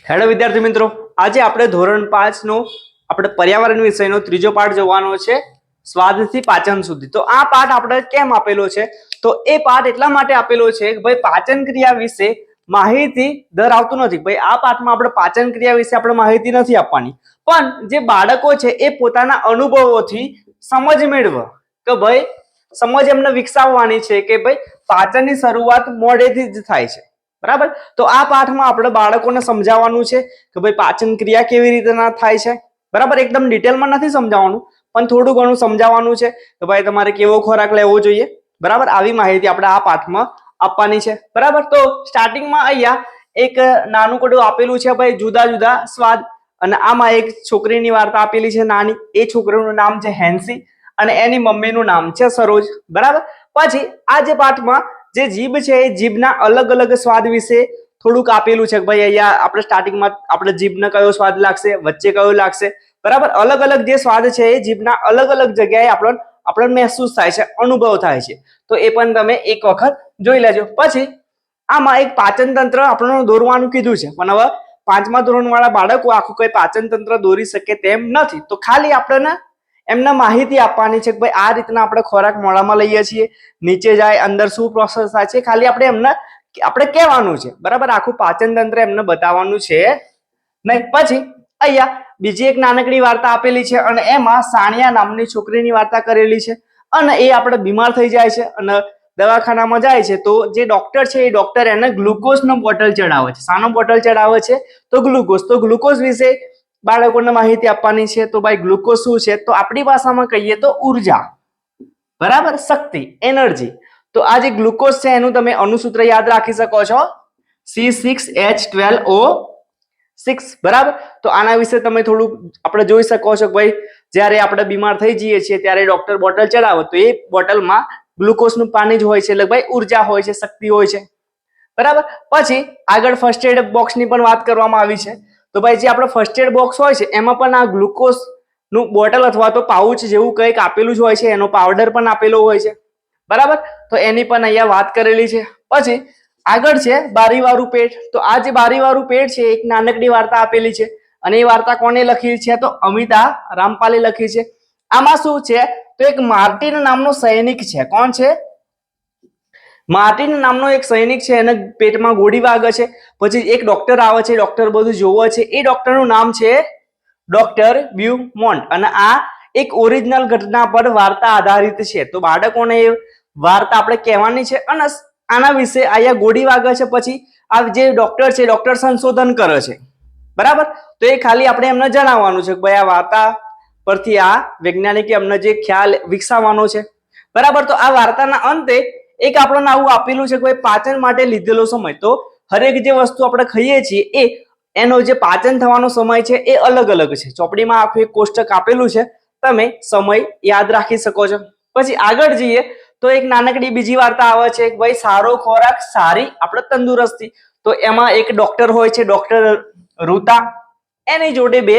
Hello વિદ્યાર્થી મિત્રો, આજે આપણે ધોરણ 5 નો આપણે પર્યાવરણ વિષયનો ત્રીજો પાઠ જોવાનો છે, સ્વાદથી પાચન સુધી। તો આ પાઠ આપણે કેમ આપેલો છે? તો એ પાઠ એટલા માટે આપેલો છે કે ભાઈ પાચન ક્રિયા વિશે માહિતી ધરાવતું નથી। ભાઈ આ પાઠમાં આપણે પાચન ક્રિયા વિશે આપણે માહિતી નથી આપવાની, પણ જે બાળકો છે એ પોતાના અનુભવોથી સમજ મેળવે કે ભાઈ સમજ એમને વિકસાવવાની છે કે ભાઈ પાચનની શરૂઆત મોઢેથી જ થાય છે, બરાબર। તો આ પાઠમાં આપણે બાળકોને સમજાવવાનું છે કે ભાઈ પાચન ક્રિયા કેવી રીતે થાય છે, બરાબર। એકદમ ડિટેલમાં નથી સમજાવવાનું, પણ થોડું ઘણું સમજાવવાનું છે કે ભાઈ તમારે કેવો ખોરાક લેવો જોઈએ, બરાબર। આવી માહિતી આપણે આ પાઠમાં આપવાની છે, બરાબર। તો સ્ટાર્ટિંગમાં અહીંયા એક નાનું કડું આપેલું છે ભાઈ, જુદા જુદા સ્વાદ, અને આમાં એક છોકરીની વાર્તા આપેલી છે નાની। એ છોકરીનું નામ છે હેન્સી અને એની મમ્મીનું નામ છે સરોજ, બરાબર। પછી આ જે પાઠમાં જે જીભ છે એ જીભના અલગ અલગ સ્વાદ વિશે થોડુંક આપેલું છે કે ભાઈ અહીંયા આપણે સ્ટાર્ટિંગમાં આપણે જીભને કયો સ્વાદ લાગશે, વચ્ચે કયો લાગશે, બરાબર। અલગ અલગ જે સ્વાદ છે એ જીભના અલગ અલગ જગ્યાએ આપણને મહેસૂસ થાય છે, અનુભવ થાય છે। તો એ પણ તમે એક વખત જોઈ લેજો। પછી આમાં એક પાચન તંત્ર આપણને દોરવાનું કીધું છે, પણ હવે 5મા ધોરણવાળા બાળકો આખું કોઈ પાચન તંત્ર દોરી શકે તેમ નથી। તો ખાલી આપણને એમને માહિતી આપવાની છે કે ભાઈ આ રીતના આપણે ખોરાક મોઢામાં લઈએ છીએ, નીચે જાય, અંદર શું પ્રોસેસ થાય છે, ખાલી આપણે કહેવાનું છે, બરાબર। આખું પાચન તંત્ર એમને બતાવવાનું છે નહીં। પછી અહીંયા બીજી એક નાનકડી વાર્તા આપેલી છે અને એમાં સાણિયા નામની છોકરીની વાર્તા કરેલી છે, અને એ આપણે બીમાર થઈ જાય છે અને દવાખાનામાં જાય છે, તો જે ડોક્ટર છે એ ડોક્ટર એને ગ્લુકોઝનો બોટલ ચડાવે છે। શાનો બોટલ ચડાવે છે? તો ગ્લુકોઝ। તો ગ્લુકોઝ વિશે બાળકોને માહિતી આપવાની છે। તો ભાઈ ગ્લુકોઝ શું છે? તો આપણી ભાષામાં કહીએ તો ઉર્જા, બરાબર, શક્તિ, એનર્જી। તો આ જે ગ્લુકોઝ છે એનું તમે અણુસૂત્ર યાદ રાખી શકો છો, C6H12O6, બરાબર। તો આના વિશે તમે થોડું આપણે જોઈ શકો છો કે ભાઈ જ્યારે આપણે બીમાર થઈ જઈએ છીએ ત્યારે ડોક્ટર બોટલ ચડાવે તો એ બોટલમાં ગ્લુકોઝનું પાણી જ હોય છે, એટલે ભાઈ ઉર્જા હોય છે, શક્તિ હોય છે, બરાબર। પછી આગળ ફર્સ્ટ એડ બોક્સની પણ વાત કરવામાં આવી છે। તો ભાઈ જે આપણો ફર્સ્ટ એડ બોક્સ હોય છે એમાં પણ આ ગ્લુકોઝનું બોટલ અથવા તો પાઉચ જેવું કંઈક આપેલું જ હોય છે, એનો પાવડર પણ આપેલો હોય છે, બરાબર। તો એની પણ અહીંયા વાત કરેલી છે। પછી આગળ છે બારીવાળું પેટ। તો આ જે બારીવાળું પેટ છે એક નાનકડી વાર્તા આપેલી છે, અને એ વાર્તા કોને લખી છે? તો અમિતા રામપાલે લખી છે। આમાં શું છે? તો એક માર્ટિન નામનો સૈનિક છે। કોણ છે? માર્ટિન નામનો એક સૈનિક છે, એને પેટમાં ગોળી વાગે છે। પછી એક ડોક્ટર આવે છે, ડોક્ટર બધું જોવે છે, એ ડોક્ટરનું નામ છે ડોક્ટર બ્યુમોન્ટ, અને આ એક ઓરિજિનલ ઘટના પર વાર્તા આધારિત છે। તો બાળકોને એ વાર્તા આપણે કહેવાની છે, અને આના વિશે અહીંયા ગોળી વાગે છે, પછી આ જે ડોક્ટર છે ડોક્ટર સંશોધન કરે છે, બરાબર। તો એ ખાલી આપણે એમને જણાવવાનું છે કે ભાઈ આ વાર્તા પરથી આ વૈજ્ઞાનિકે અમને જે ખ્યાલ વિકસાવવાનો છે, બરાબર। તો આ વાર્તાના અંતે એક આપણને આવું આપેલું છે કે ભાઈ પાચન માટે લીધેલો સમય, તો હરેક જે વસ્તુ આપણે ખાઈએ છીએ એ એનો જે પાચન થવાનો સમય છે એ અલગ અલગ છે। ચોપડીમાં આખું એક કોષ્ટક આપેલું છે, તમે સમય યાદ રાખી શકો છો। પછી આગળ જઈએ તો એક નાનકડી બીજી વાર્તા આવે છે કે ભાઈ સારો ખોરાક સારી આપણે તંદુરસ્તી। તો એમાં એક ડોક્ટર હોય છે, ડોક્ટર રૂતા, એની જોડે બે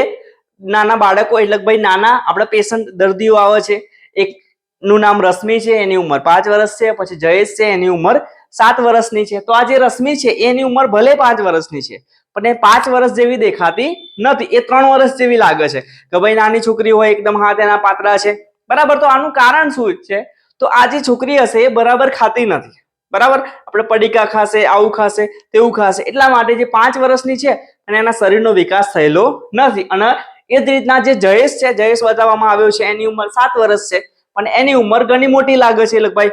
નાના બાળકો, એટલે ભાઈ નાના આપણે પેશન્ટ દર્દીઓ આવે છે। એક નું નામ રશ્મિ છે, એની ઉંમર 5 વર્ષ છે। પછી જયેશ છે, એની ઉંમર 7 વર્ષની છે। તો આ જે રશ્મિ છે એની ઉંમર ભલે 5 વર્ષની છે, પણ એ 5 વર્ષ જેવી દેખાતી નથી, એ 3 વર્ષ જેવી લાગે છે કે ભાઈ નાની છોકરી હોય, એકદમ હાથ એના પાતળા છે, બરાબર। તો આનું કારણ શું છે? તો આ જે છોકરી હશે એ બરાબર ખાતી નથી, બરાબર। આપણે પડીકા ખાશે, આવું ખાશે, તેવું ખાશે, એટલા માટે જે 5 વર્ષની છે અને એના શરીરનો વિકાસ થયેલો નથી। અને એ જ રીતના જે જયેશ છે, જયેશ બતાવવામાં આવ્યો છે, એની ઉંમર 7 વર્ષ છે, પણ એની ઉંમર ઘણી મોટી લાગે છે, એટલે ભાઈ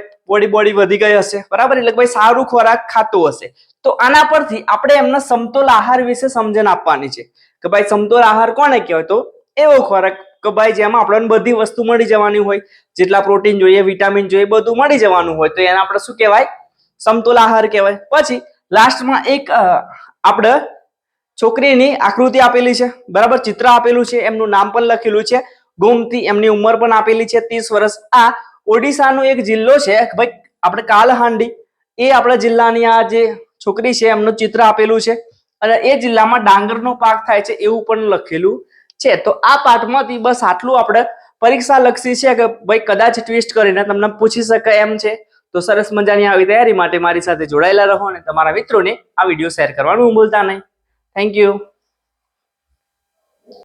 બોડી વધી ગઈ હશે, બરાબર, એટલે ભાઈ સારું ખોરાક ખાતો હશે। તો આના પરથી આપણે એમને સમતોલ આહાર વિશે સમજણ આપવાની છે કે ભાઈ સમતોલ આહાર કોને કહેવાય? તો એવો ખોરાક કે ભાઈ જેમાં આપણને બધી વસ્તુ મળી જવાની હોય, જેટલા પ્રોટીન જોઈએ, વિટામિન જોઈએ, બધું મળી જવાનું હોય, તો એને આપણે શું કહેવાય? સમતોલ આહાર કહેવાય। પછી લાસ્ટમાં એક આપણે છોકરીની આકૃતિ આપેલી છે, બરાબર, ચિત્ર આપેલું છે, એમનું નામ પણ લખેલું છે ગોમતી, એમની ઉંમર પણ આપેલી છે 30 વર્ષ। આ ઓડિશાનો એક જિલ્લો છે ભાઈ, આપણે કાલહાંડી, એ આપણા જિલ્લાની આ જે છોકરી છે એમનું ચિત્ર આપેલું છે, અને એ જિલ્લામાં ડાંગરનો પાક થાય છે એવું પણ લખેલું છે। તો આ પાઠમાંથી બસ આટલું આપણે પરીક્ષા લક્ષી છે કે ભાઈ કદાચ ટ્વિસ્ટ કરીને તમને પૂછી શકાય એમ છે। તો સરસ મજાની આવી તૈયારી માટે મારી સાથે જોડાયેલા રહો અને તમારા મિત્રોને આ વિડીયો શેર કરવાનું ભૂલતા નહીં। Thank you.